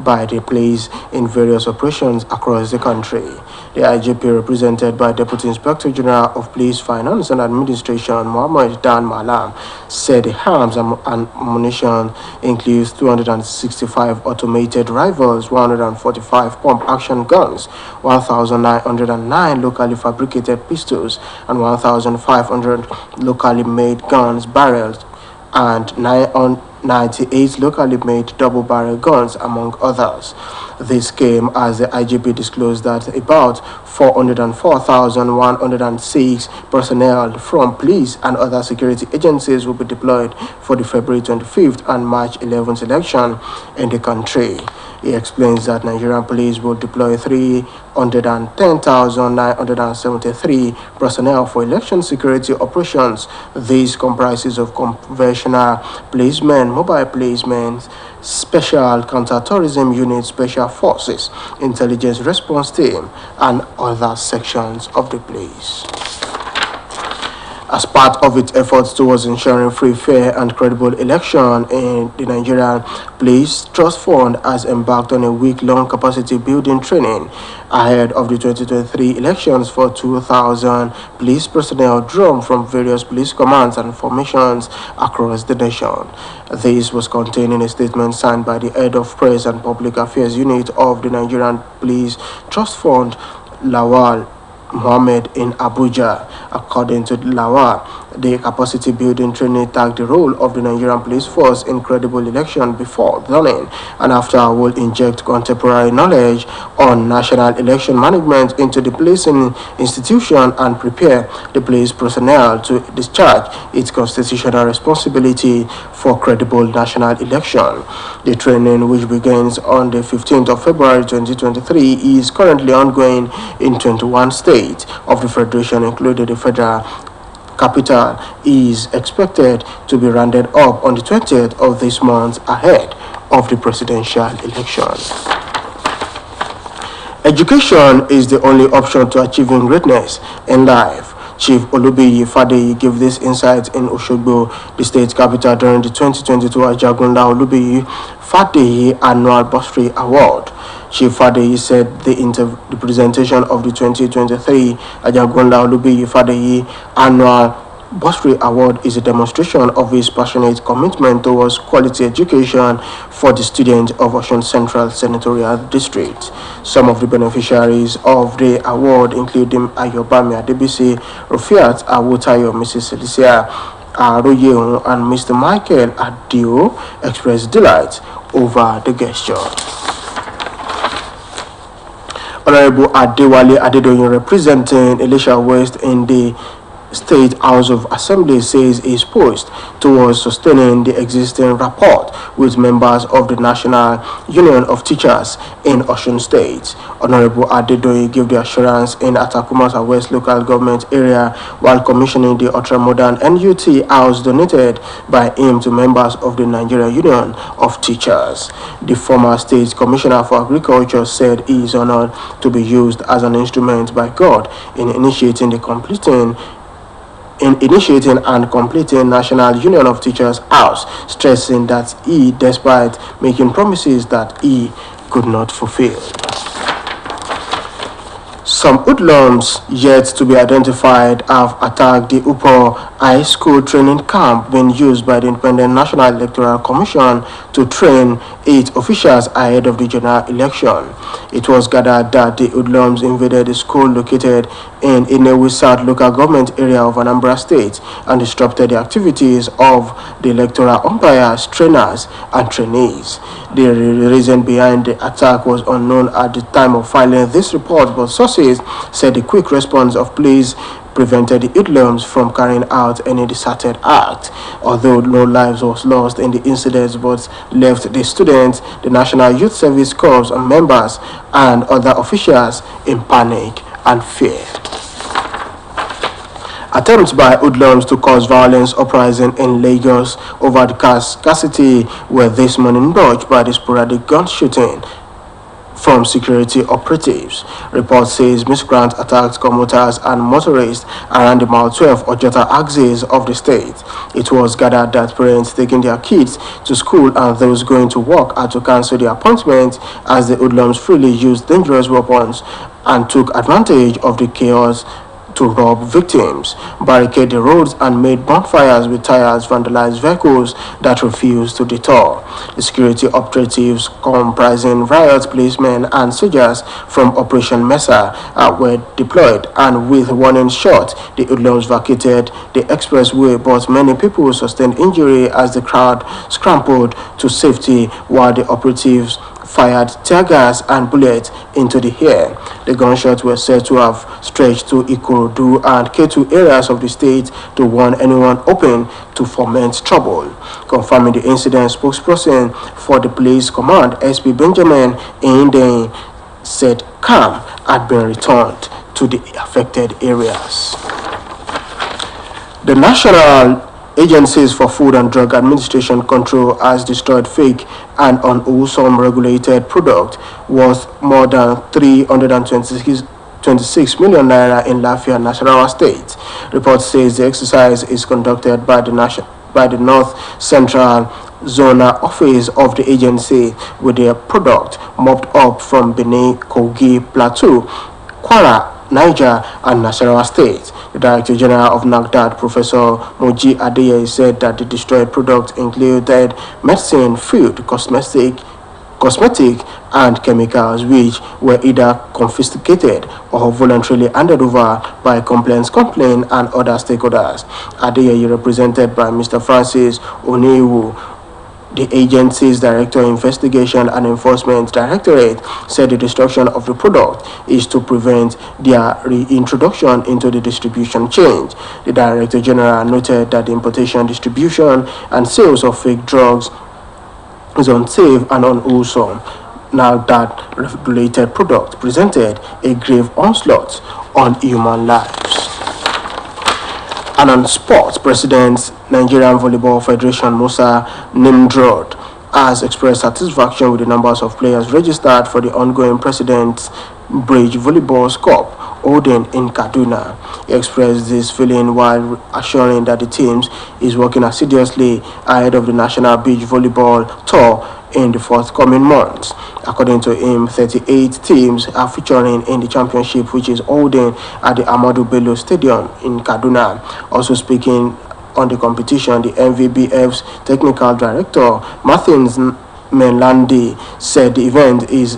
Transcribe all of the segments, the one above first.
by the police in various operations across the country. The IGP, represented by Deputy Inspector General of Police Finance and Administration, Mohammed Dan Malam, said the arms and ammunition includes 265 automated rifles, 145 pump-action guns, 1,909 locally fabricated pistols, and 1,500 locally made guns barrels, and 98 locally made double-barrel guns, among others. This came as the IGP disclosed that about 404,106 personnel from police and other security agencies will be deployed for the February 25th and March 11th election in the country. He explains that Nigerian police will deploy 310,973 personnel for election security operations. This comprises of conventional policemen, mobile policemen, special counter-terrorism unit, special forces, intelligence response team, and other sections of the police. As part of its efforts towards ensuring free, fair, and credible election, in the Nigerian Police Trust Fund has embarked on a week-long capacity building training ahead of the 2023 elections for 2,000 police personnel drawn from various police commands and formations across the nation. This was contained in a statement signed by the head of Press and Public Affairs Unit of the Nigerian Police Trust Fund, Lawal Mohammed, in Abuja. According to Lawal, the capacity building training tagged the role of the Nigerian police force in credible election before, during, and after will inject contemporary knowledge on national election management into the policing institution and prepare the police personnel to discharge its constitutional responsibility for credible national election. The training, which begins on the 15th of February 2023, is currently ongoing in 21 states of the Federation, including the Federal Capital, is expected to be rounded up on the 20th of this month ahead of the presidential election. Education is the only option to achieving greatness in life. Chief Olubiyi Fadeyi gave this insight in Osogbo, the state capital, during the 2022 Ajagunla Olubiyi Fadeyi Annual Bursary Award. Chief Fadeyi said the presentation of the 2023 Ajagunla Olubiyi Fadeyi Annual Bursary Award is a demonstration of his passionate commitment towards quality education for the students of Osun Central Senatorial District. Some of the beneficiaries of the award, including Ayobami Adebisi, Rufiat Awotayo, Mrs. Celicia Aroyeun, and Mr. Michael Adio, expressed delight over the gesture. Honorable Adewale Adedoyin, representing Elisha West in the State House of Assembly, says he is poised towards sustaining the existing rapport with members of the National Union of Teachers in Osun State. Honorable Adedoyin gave the assurance in Atakumasa West local government area while commissioning the ultra-modern NUT house donated by him to members of the Nigerian Union of Teachers. The former State Commissioner for Agriculture said he is honored to be used as an instrument by God in initiating and completing National Union of Teachers House, stressing that he, despite making promises that he could not fulfill. Some hoodlums yet to be identified have attacked the Upo High School training camp being used by the Independent National Electoral Commission to train 8 officials ahead of the general election. It was gathered that the hoodlums invaded the school located in Inewi South local government area of Anambra State and disrupted the activities of the electoral umpires, trainers, and trainees. The reason behind the attack was unknown at the time of filing this report, but sources said the quick response of police prevented the hoodlums from carrying out any deserted act. Although no lives was lost in the incidents, but left the students, the National Youth Service Corps and members and other officials in panic and fear. Attempts by hoodlums to cause violence uprising in Lagos over the scarcity were this morning dodged by the sporadic gun shooting from security operatives. Report says miscreants attacked commuters and motorists around the Mile 12 Ojota axis of the state. It was gathered that parents taking their kids to school and those going to work had to cancel their appointments as the hoodlums freely used dangerous weapons and took advantage of the chaos to rob victims, barricade the roads and made bonfires with tires, vandalized vehicles that refused to detour. The security operatives comprising riot policemen and soldiers from Operation Mesa were deployed, and with warning shots, the hoodlums vacated the expressway, but many people sustained injury as the crowd scrambled to safety while the operatives fired tear gas and bullets into the air. The gunshots were said to have stretched to Ikorodu and Ketu areas of the state to warn anyone open to foment trouble. Confirming the incident, spokesperson for the police command, SP Benjamin Inde, said calm had been returned to the affected areas. The National Agencies for Food and Drug Administration Control has destroyed fake and unwholesome regulated product worth more than 326 million naira in Lafia, Nasarawa State. Report says the exercise is conducted by the North Central Zonal Office of the agency with their product mopped up from Benin, Kogi, Plateau, Kwara, Niger, and Nasarawa State. The Director General of NACDAD, Professor Moji Adeye, said that the destroyed products included medicine, food, cosmetic, and chemicals, which were either confiscated or voluntarily handed over by complaints and other stakeholders. Adeye, represented by Mr. Francis Onewu, the agency's Director Investigation and Enforcement Directorate, said the destruction of the product is to prevent their reintroduction into the distribution chain. The Director General noted that the importation, distribution, and sales of fake drugs is unsafe and unwholesome. Now that regulated product presented a grave onslaught on human lives. And on sports, President Nigerian Volleyball Federation Musa Nimrod has expressed satisfaction with the numbers of players registered for the ongoing President's Bridge Volleyball Cup holding in Kaduna. He expressed this feeling while assuring that the teams is working assiduously ahead of the National Beach Volleyball Tour in the forthcoming months. According to him, 38 teams are featuring in the championship, which is holding at the Ahmadu Bello Stadium in Kaduna. Also speaking on the competition, the MVBF's technical director, Martins Menlandi, said the event is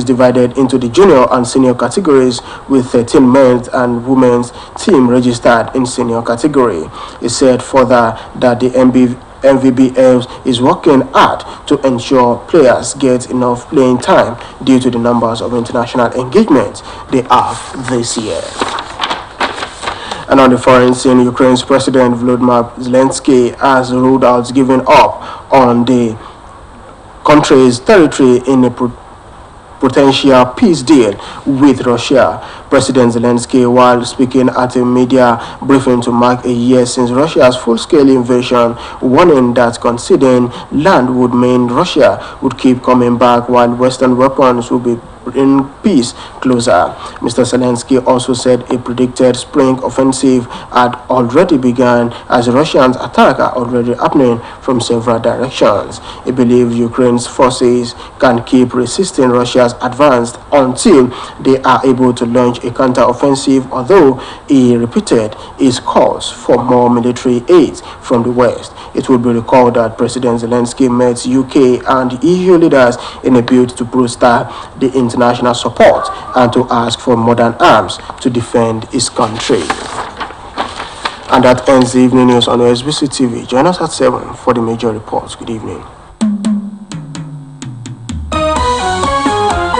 divided into the junior and senior categories, with 13 men's and women's team registered in senior category. He said further that the MVBF is working hard to ensure players get enough playing time due to the numbers of international engagements they have this year. And on the foreign scene, Ukraine's President Volodymyr Zelensky has ruled out giving up on the country's territory in a potential peace deal with Russia. President Zelensky, while speaking at a media briefing to mark a year since Russia's full-scale invasion, warning that conceding land would mean Russia would keep coming back while Western weapons would be bring peace closer. Mr. Zelensky also said a predicted spring offensive had already begun as Russians' attacks are already happening from several directions. He believes Ukraine's forces can keep resisting Russia's advance until they are able to launch a counter-offensive, although he repeated his calls for more military aid from the West. It will be recalled that President Zelensky met UK and EU leaders in a bid to bolster the international support and to ask for modern arms to defend his country. And that ends the evening news on Osbc TV. Join us at 7 for the major reports. Good evening.